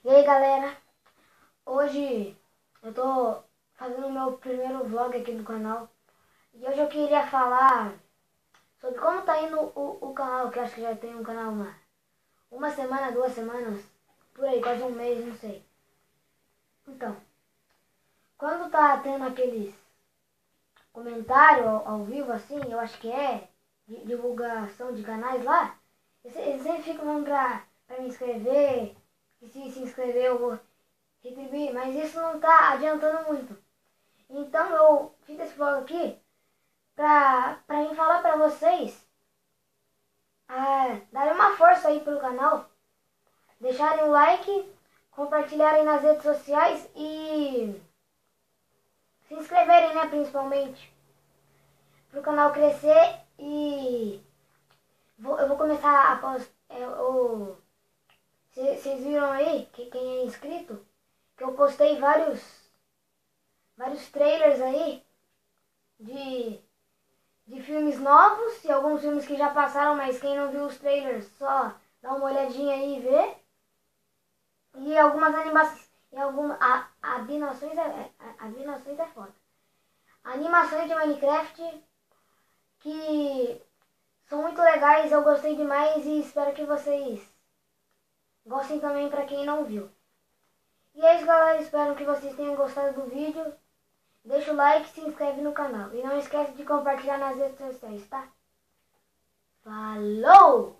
E aí galera, hoje eu tô fazendo o meu primeiro vlog aqui no canal. E hoje eu queria falar sobre como tá indo o canal, que eu acho que já tem um canal uma semana, 2 semanas, por aí, quase um mês, não sei. Então, quando tá tendo aqueles comentários ao vivo assim, eu acho que é de divulgação de canais lá, eles sempre ficam falando pra me inscrever, que se inscrever eu vou retribuir, mas isso não tá adiantando muito. Então eu fiz esse vlog aqui pra mim falar pra vocês darem uma força aí pro canal, deixarem o like, compartilharem nas redes sociais e se inscreverem, né, principalmente, pro canal crescer. E eu vou começar a postar. Vocês viram aí, quem é inscrito, que eu postei vários trailers aí de filmes novos e alguns filmes que já passaram, mas quem não viu os trailers só dá uma olhadinha aí e vê. E algumas animações, e algumas animações é foda. Animações de Minecraft que são muito legais, eu gostei demais e espero que vocês gostem também pra quem não viu. E é isso, galera, espero que vocês tenham gostado do vídeo. Deixa o like e se inscreve no canal. E não esquece de compartilhar nas redes sociais, tá? Falou!